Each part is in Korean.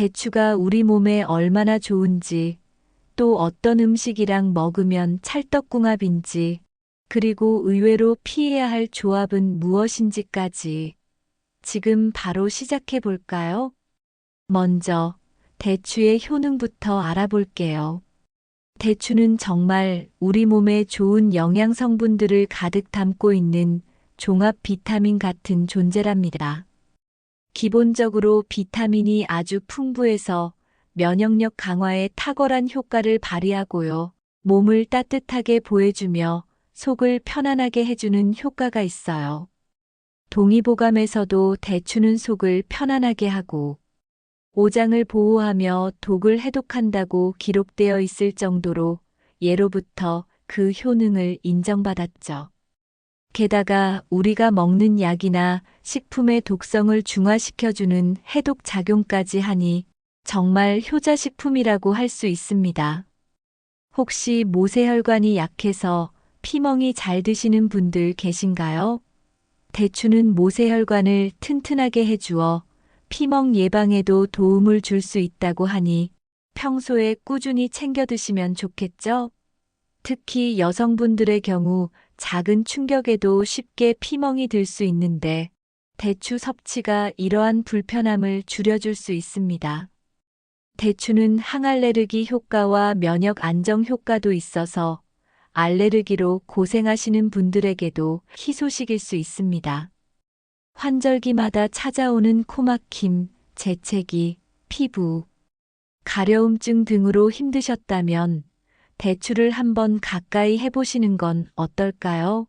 대추가 우리 몸에 얼마나 좋은지, 또 어떤 음식이랑 먹으면 찰떡궁합인지, 그리고 의외로 피해야 할 조합은 무엇인지까지 지금 바로 시작해 볼까요? 먼저 대추의 효능부터 알아볼게요. 대추는 정말 우리 몸에 좋은 영양 성분들을 가득 담고 있는 종합 비타민 같은 존재랍니다. 기본적으로 비타민이 아주 풍부해서 면역력 강화에 탁월한 효과를 발휘하고요. 몸을 따뜻하게 보호해주며 속을 편안하게 해주는 효과가 있어요. 동의보감에서도 대추는 속을 편안하게 하고 오장을 보호하며 독을 해독한다고 기록되어 있을 정도로 예로부터 그 효능을 인정받았죠. 게다가 우리가 먹는 약이나 식품의 독성을 중화시켜주는 해독 작용까지 하니 정말 효자식품이라고 할 수 있습니다. 혹시 모세혈관이 약해서 피멍이 잘 드시는 분들 계신가요? 대추는 모세혈관을 튼튼하게 해주어 피멍 예방에도 도움을 줄 수 있다고 하니 평소에 꾸준히 챙겨 드시면 좋겠죠? 특히 여성분들의 경우 작은 충격에도 쉽게 피멍이 들 수 있는데 대추 섭취가 이러한 불편함을 줄여줄 수 있습니다. 대추는 항알레르기 효과와 면역 안정 효과도 있어서 알레르기로 고생하시는 분들에게도 희소식일 수 있습니다. 환절기마다 찾아오는 코막힘, 재채기, 피부, 가려움증 등으로 힘드셨다면 대추를 한번 가까이 해보시는 건 어떨까요?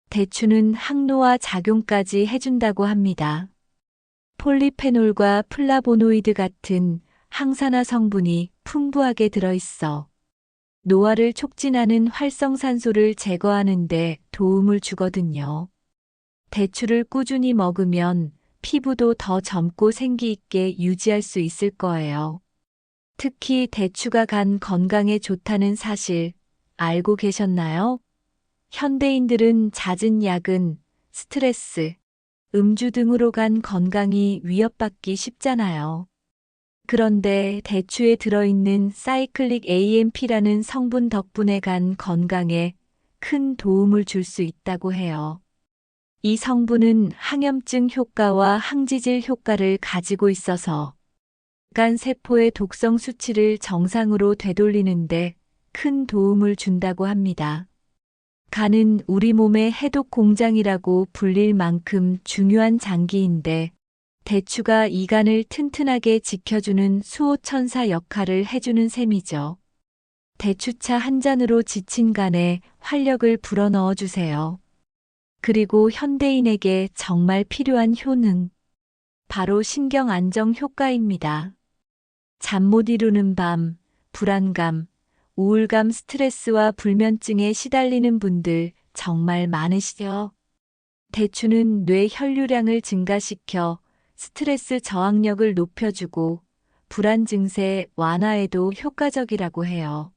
대추는 항노화 작용까지 해준다고 합니다. 폴리페놀과 플라보노이드 같은 항산화 성분이 풍부하게 들어있어 노화를 촉진하는 활성산소를 제거하는 데 도움을 주거든요. 대추를 꾸준히 먹으면 피부도 더 젊고 생기 있게 유지할 수 있을 거예요. 특히 대추가 간 건강에 좋다는 사실 알고 계셨나요? 현대인들은 잦은 야근, 스트레스, 음주 등으로 간 건강이 위협받기 쉽잖아요. 그런데 대추에 들어있는 사이클릭 AMP라는 성분 덕분에 간 건강에 큰 도움을 줄 수 있다고 해요. 이 성분은 항염증 효과와 항지질 효과를 가지고 있어서 간 세포의 독성 수치를 정상으로 되돌리는데 큰 도움을 준다고 합니다. 간은 우리 몸의 해독 공장이라고 불릴 만큼 중요한 장기인데 대추가 이 간을 튼튼하게 지켜주는 수호천사 역할을 해주는 셈이죠. 대추차 한 잔으로 지친 간에 활력을 불어넣어 주세요. 그리고 현대인에게 정말 필요한 효능, 바로 신경 안정 효과입니다. 잠 못 이루는 밤, 불안감, 우울감, 스트레스와 불면증에 시달리는 분들 정말 많으시죠? 대추는 뇌 혈류량을 증가시켜 스트레스 저항력을 높여주고 불안 증세 완화에도 효과적이라고 해요.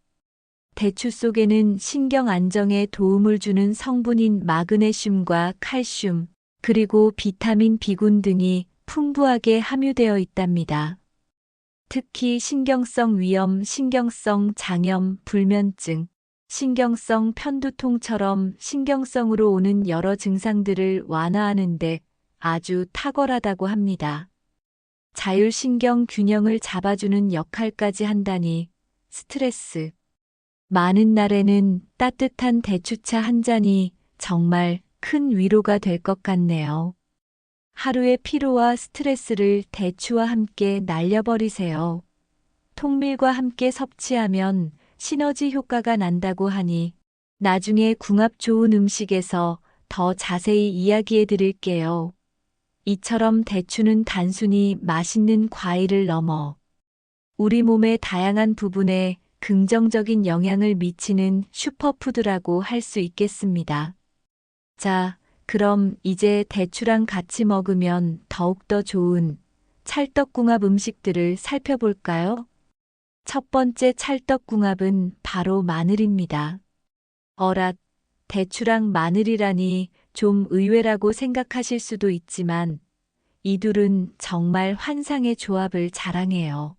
대추 속에는 신경 안정에 도움을 주는 성분인 마그네슘과 칼슘, 그리고 비타민 B군 등이 풍부하게 함유되어 있답니다. 특히 신경성 위염, 신경성 장염, 불면증, 신경성 편두통처럼 신경성으로 오는 여러 증상들을 완화하는 데 아주 탁월하다고 합니다. 자율신경 균형을 잡아주는 역할까지 한다니 스트레스 많은 날에는 따뜻한 대추차 한 잔이 정말 큰 위로가 될 것 같네요. 하루의 피로와 스트레스를 대추와 함께 날려버리세요. 통밀과 함께 섭취하면 시너지 효과가 난다고 하니 나중에 궁합 좋은 음식에서 더 자세히 이야기해 드릴게요. 이처럼 대추는 단순히 맛있는 과일을 넘어 우리 몸의 다양한 부분에 긍정적인 영향을 미치는 슈퍼푸드라고 할 수 있겠습니다. 자, 그럼 이제 대추랑 같이 먹으면 더욱더 좋은 찰떡궁합 음식들을 살펴볼까요? 첫 번째 찰떡궁합은 바로 마늘입니다. 어랏, 대추랑 마늘이라니 좀 의외라고 생각하실 수도 있지만 이 둘은 정말 환상의 조합을 자랑해요.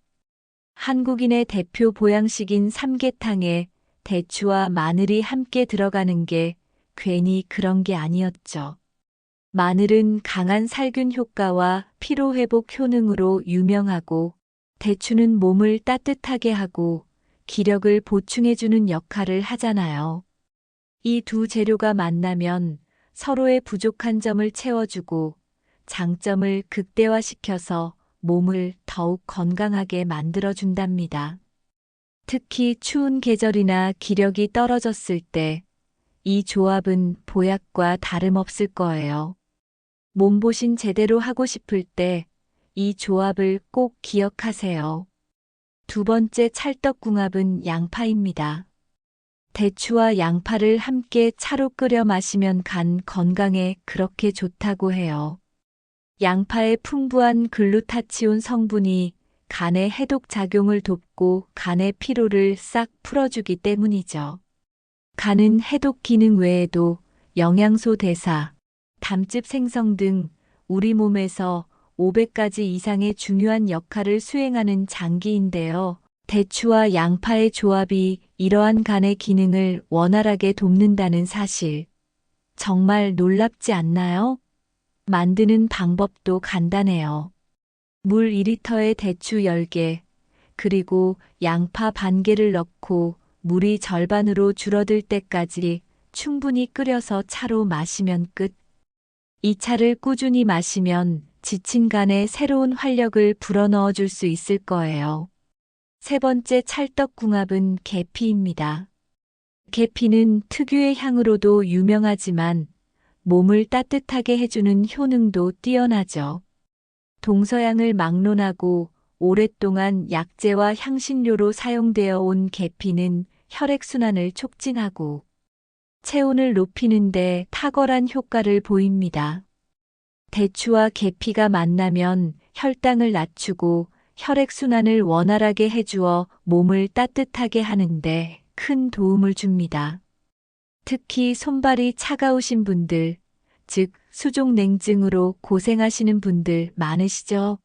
한국인의 대표 보양식인 삼계탕에 대추와 마늘이 함께 들어가는 게 괜히 그런 게 아니었죠. 마늘은 강한 살균 효과와 피로회복 효능으로 유명하고, 대추는 몸을 따뜻하게 하고 기력을 보충해주는 역할을 하잖아요. 이 두 재료가 만나면 서로의 부족한 점을 채워주고 장점을 극대화시켜서 몸을 더욱 건강하게 만들어준답니다. 특히 추운 계절이나 기력이 떨어졌을 때 이 조합은 보약과 다름없을 거예요. 몸보신 제대로 하고 싶을 때 이 조합을 꼭 기억하세요. 두 번째 찰떡궁합은 양파입니다. 대추와 양파를 함께 차로 끓여 마시면 간 건강에 그렇게 좋다고 해요. 양파의 풍부한 글루타치온 성분이 간의 해독 작용을 돕고 간의 피로를 싹 풀어주기 때문이죠. 간은 해독 기능 외에도 영양소 대사, 담즙 생성 등 우리 몸에서 500가지 이상의 중요한 역할을 수행하는 장기인데요. 대추와 양파의 조합이 이러한 간의 기능을 원활하게 돕는다는 사실. 정말 놀랍지 않나요? 만드는 방법도 간단해요. 물 2리터에 대추 10개, 그리고 양파 반 개를 넣고 물이 절반으로 줄어들 때까지 충분히 끓여서 차로 마시면 끝. 이 차를 꾸준히 마시면 지친 간에 새로운 활력을 불어넣어 줄 수 있을 거예요. 세 번째 찰떡궁합은 계피입니다. 계피는 특유의 향으로도 유명하지만 몸을 따뜻하게 해주는 효능도 뛰어나죠. 동서양을 막론하고 오랫동안 약재와 향신료로 사용되어 온 계피는 혈액순환을 촉진하고 체온을 높이는 데 탁월한 효과를 보입니다. 대추와 계피가 만나면 혈당을 낮추고 혈액순환을 원활하게 해주어 몸을 따뜻하게 하는데 큰 도움을 줍니다. 특히 손발이 차가우신 분들, 즉 수족냉증으로 고생하시는 분들 많으시죠?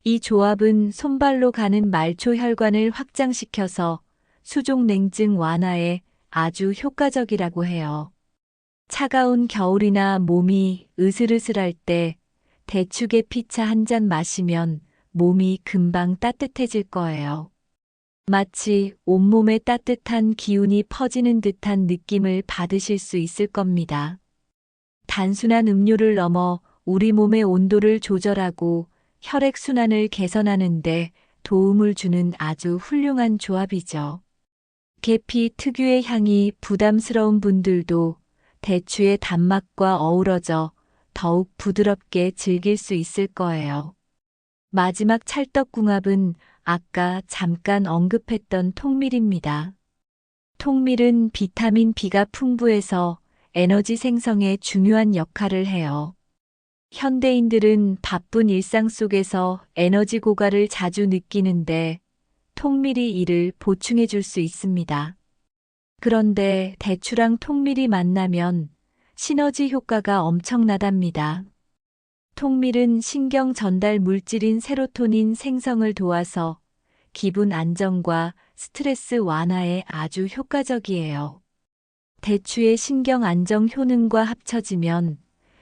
이 조합은 손발로 가는 말초혈관을 확장시켜서 수족냉증 완화에 아주 효과적이라고 해요. 차가운 겨울이나 몸이 으슬으슬할 때 대추계피차 한 잔 마시면 몸이 금방 따뜻해질 거예요. 마치 온몸에 따뜻한 기운이 퍼지는 듯한 느낌을 받으실 수 있을 겁니다. 단순한 음료를 넘어 우리 몸의 온도를 조절하고 혈액순환을 개선하는 데 도움을 주는 아주 훌륭한 조합이죠. 계피 특유의 향이 부담스러운 분들도 대추의 단맛과 어우러져 더욱 부드럽게 즐길 수 있을 거예요. 마지막 찰떡궁합은 아까 잠깐 언급했던 통밀입니다. 통밀은 비타민 B가 풍부해서 에너지 생성에 중요한 역할을 해요. 현대인들은 바쁜 일상 속에서 에너지 고갈을 자주 느끼는데 통밀이 이를 보충해 줄 수 있습니다. 그런데 대추랑 통밀이 만나면 시너지 효과가 엄청나답니다. 통밀은 신경 전달 물질인 세로토닌 생성을 도와서 기분 안정과 스트레스 완화에 아주 효과적이에요. 대추의 신경 안정 효능과 합쳐지면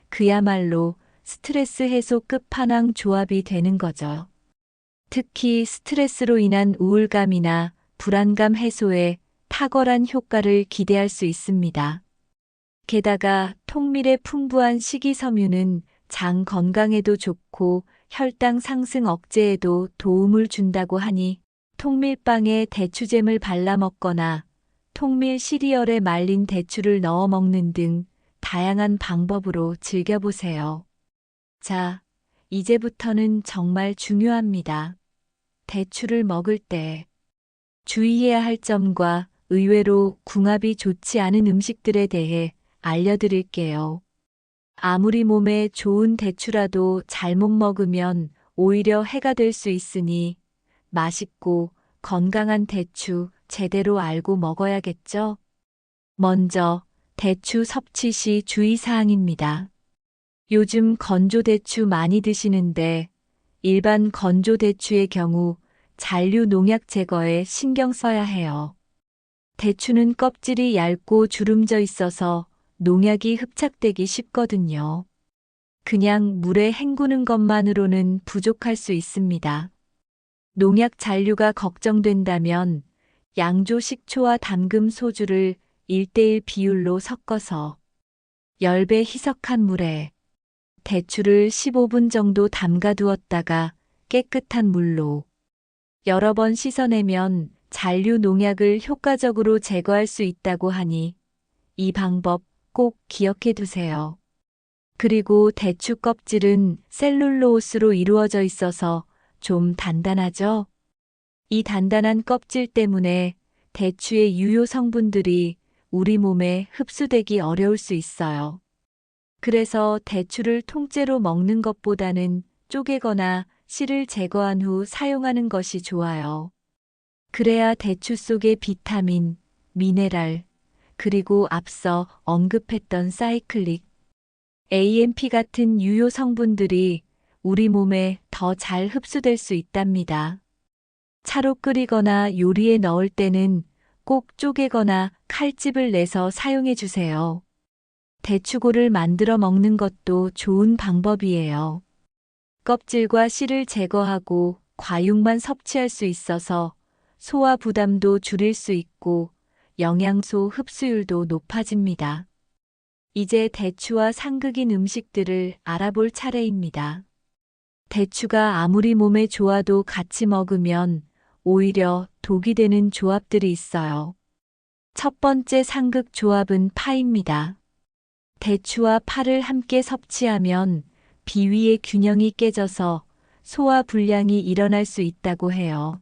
그야말로 스트레스 해소 끝판왕 조합이 되는 거죠. 특히 스트레스로 인한 우울감이나 불안감 해소에 탁월한 효과를 기대할 수 있습니다. 게다가 통밀의 풍부한 식이섬유는 장 건강에도 좋고 혈당 상승 억제에도 도움을 준다고 하니 통밀빵에 대추잼을 발라 먹거나 통밀 시리얼에 말린 대추를 넣어 먹는 등 다양한 방법으로 즐겨보세요. 자, 이제부터는 정말 중요합니다. 대추를 먹을 때 주의해야 할 점과 의외로 궁합이 좋지 않은 음식들에 대해 알려드릴게요. 아무리 몸에 좋은 대추라도 잘못 먹으면 오히려 해가 될 수 있으니 맛있고 건강한 대추 제대로 알고 먹어야겠죠? 먼저 대추 섭취 시 주의사항입니다. 요즘 건조대추 많이 드시는데 일반 건조대추의 경우 잔류 농약 제거에 신경 써야 해요. 대추는 껍질이 얇고 주름져 있어서 농약이 흡착되기 쉽거든요. 그냥 물에 헹구는 것만으로는 부족할 수 있습니다. 농약 잔류가 걱정된다면 양조 식초와 담금 소주를 1:1 비율로 섞어서 열배 희석한 물에 대추를 15분 정도 담가 두었다가 깨끗한 물로 여러 번 씻어내면 잔류 농약을 효과적으로 제거할 수 있다고 하니 이 방법 꼭 기억해 두세요. 그리고 대추 껍질은 셀룰로스로 이루어져 있어서 좀 단단하죠? 이 단단한 껍질 때문에 대추의 유효 성분들이 우리 몸에 흡수되기 어려울 수 있어요. 그래서 대추를 통째로 먹는 것보다는 쪼개거나 씨를 제거한 후 사용하는 것이 좋아요. 그래야 대추 속의 비타민, 미네랄, 그리고 앞서 언급했던 사이클릭, AMP 같은 유효 성분들이 우리 몸에 더 잘 흡수될 수 있답니다. 차로 끓이거나 요리에 넣을 때는 꼭 쪼개거나 칼집을 내서 사용해 주세요. 대추고를 만들어 먹는 것도 좋은 방법이에요. 껍질과 씨를 제거하고 과육만 섭취할 수 있어서 소화 부담도 줄일 수 있고 영양소 흡수율도 높아집니다. 이제 대추와 상극인 음식들을 알아볼 차례입니다. 대추가 아무리 몸에 좋아도 같이 먹으면 오히려 독이 되는 조합들이 있어요. 첫 번째 상극 조합은 파입니다. 대추와 파를 함께 섭취하면 비위의 균형이 깨져서 소화 불량이 일어날 수 있다고 해요.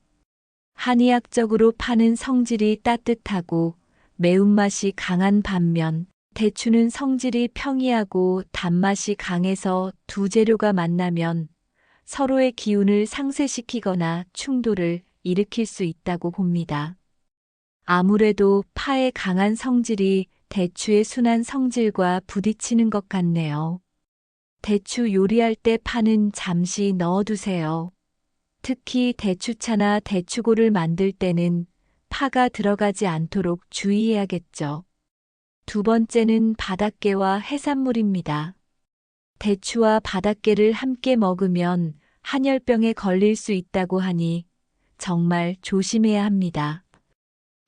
한의학적으로 파는 성질이 따뜻하고 매운맛이 강한 반면 대추는 성질이 평이하고 단맛이 강해서 두 재료가 만나면 서로의 기운을 상쇄시키거나 충돌을 일으킬 수 있다고 봅니다. 아무래도 파의 강한 성질이 대추의 순한 성질과 부딪히는 것 같네요. 대추 요리할 때 파는 잠시 넣어두세요. 특히 대추차나 대추고를 만들 때는 파가 들어가지 않도록 주의해야겠죠. 두 번째는 바닷게와 해산물입니다. 대추와 바닷게를 함께 먹으면 한열병에 걸릴 수 있다고 하니 정말 조심해야 합니다.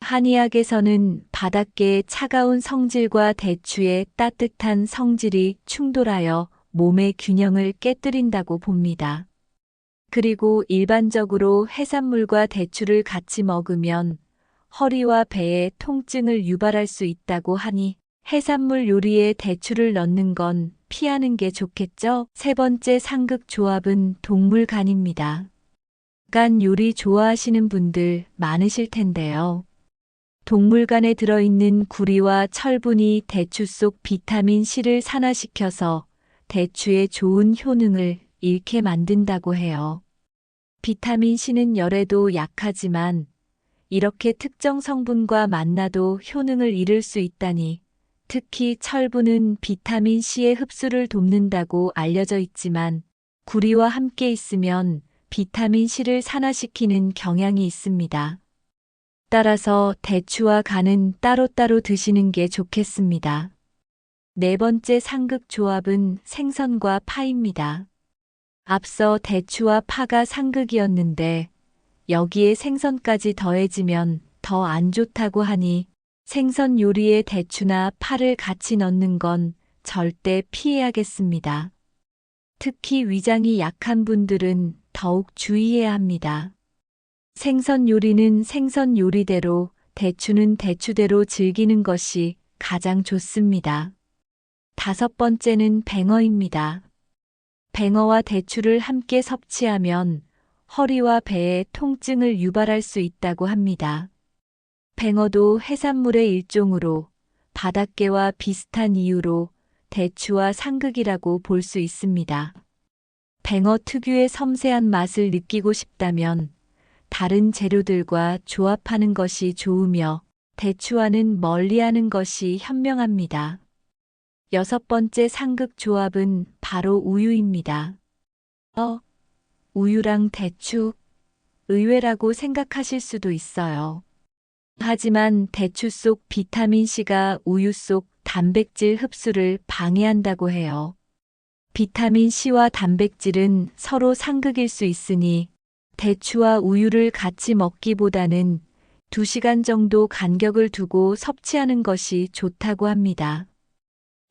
한의학에서는 바닷게의 차가운 성질과 대추의 따뜻한 성질이 충돌하여 몸의 균형을 깨뜨린다고 봅니다. 그리고 일반적으로 해산물과 대추를 같이 먹으면 허리와 배의 통증을 유발할 수 있다고 하니 해산물 요리에 대추를 넣는 건 피하는 게 좋겠죠? 세 번째 상극 조합은 동물간입니다. 간 요리 좋아하시는 분들 많으실 텐데요. 동물간에 들어있는 구리와 철분이 대추 속 비타민 C를 산화시켜서 대추의 좋은 효능을 잃게 만든다고 해요. 비타민 C는 열에도 약하지만 이렇게 특정 성분과 만나도 효능을 잃을 수 있다니, 특히 철분은 비타민 C의 흡수를 돕는다고 알려져 있지만 구리와 함께 있으면 비타민 C를 산화시키는 경향이 있습니다. 따라서 대추와 간은 따로따로 드시는 게 좋겠습니다. 네 번째 상극 조합은 생선과 파입니다. 앞서 대추와 파가 상극이었는데 여기에 생선까지 더해지면 더 안 좋다고 하니 생선 요리에 대추나 파를 같이 넣는 건 절대 피해야겠습니다. 특히 위장이 약한 분들은 더욱 주의해야 합니다. 생선 요리는 생선 요리대로, 대추는 대추대로 즐기는 것이 가장 좋습니다. 다섯 번째는 뱅어입니다. 뱅어와 대추를 함께 섭취하면 허리와 배에 통증을 유발할 수 있다고 합니다. 뱅어도 해산물의 일종으로 바닷게와 비슷한 이유로 대추와 상극이라고 볼 수 있습니다. 뱅어 특유의 섬세한 맛을 느끼고 싶다면 다른 재료들과 조합하는 것이 좋으며 대추와는 멀리하는 것이 현명합니다. 6번째 상극 조합은 바로 우유입니다. 우유랑 대추, 의외라고 생각하실 수도 있어요. 하지만 대추 속 비타민C가 우유 속 단백질 흡수를 방해한다고 해요. 비타민C와 단백질은 서로 상극일 수 있으니 대추와 우유를 같이 먹기보다는 2시간 정도 간격을 두고 섭취하는 것이 좋다고 합니다.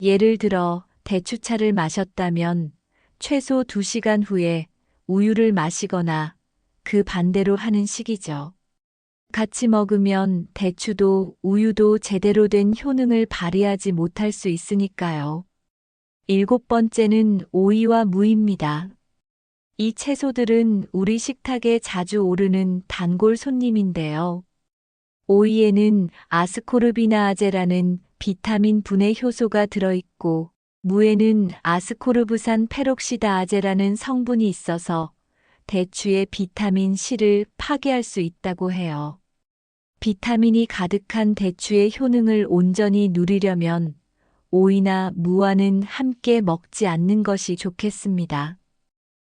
예를 들어 대추차를 마셨다면 최소 2시간 후에 우유를 마시거나 그 반대로 하는 식이죠. 같이 먹으면 대추도 우유도 제대로 된 효능을 발휘하지 못할 수 있으니까요. 7번째는 오이와 무입니다. 이 채소들은 우리 식탁에 자주 오르는 단골 손님인데요. 오이에는 아스코르비나아제라는 비타민 분해 효소가 들어있고, 무에는 아스코르브산 페록시다아제라는 성분이 있어서 대추의 비타민 C를 파괴할 수 있다고 해요. 비타민이 가득한 대추의 효능을 온전히 누리려면 오이나 무와는 함께 먹지 않는 것이 좋겠습니다.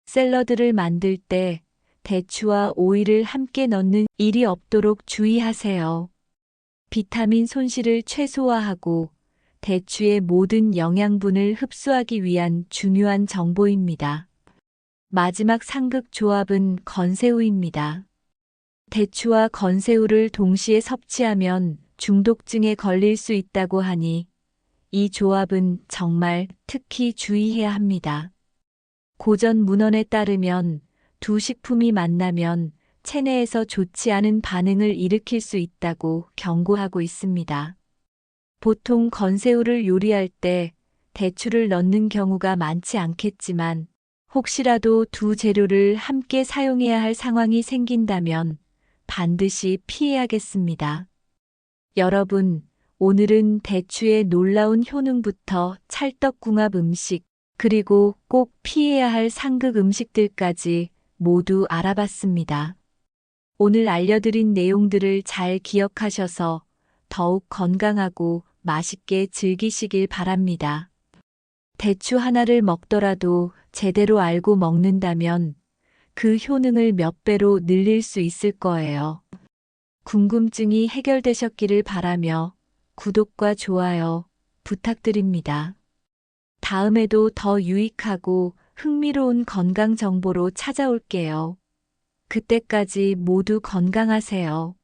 샐러드를 만들 때 대추와 오이를 함께 넣는 일이 없도록 주의하세요. 비타민 손실을 최소화하고 대추의 모든 영양분을 흡수하기 위한 중요한 정보입니다. 마지막 상극 조합은 건새우입니다. 대추와 건새우를 동시에 섭취하면 중독증에 걸릴 수 있다고 하니 이 조합은 정말 특히 주의해야 합니다. 고전 문헌에 따르면 두 식품이 만나면 체내에서 좋지 않은 반응을 일으킬 수 있다고 경고하고 있습니다. 보통 건새우를 요리할 때 대추를 넣는 경우가 많지 않겠지만 혹시라도 두 재료를 함께 사용해야 할 상황이 생긴다면 반드시 피해야겠습니다. 여러분, 오늘은 대추의 놀라운 효능부터 찰떡궁합 음식, 그리고 꼭 피해야 할 상극 음식들까지 모두 알아봤습니다. 오늘 알려드린 내용들을 잘 기억하셔서 더욱 건강하고 맛있게 즐기시길 바랍니다. 대추 하나를 먹더라도 제대로 알고 먹는다면 그 효능을 몇 배로 늘릴 수 있을 거예요. 궁금증이 해결되셨기를 바라며 구독과 좋아요 부탁드립니다. 다음에도 더 유익하고 흥미로운 건강 정보로 찾아올게요. 그때까지 모두 건강하세요.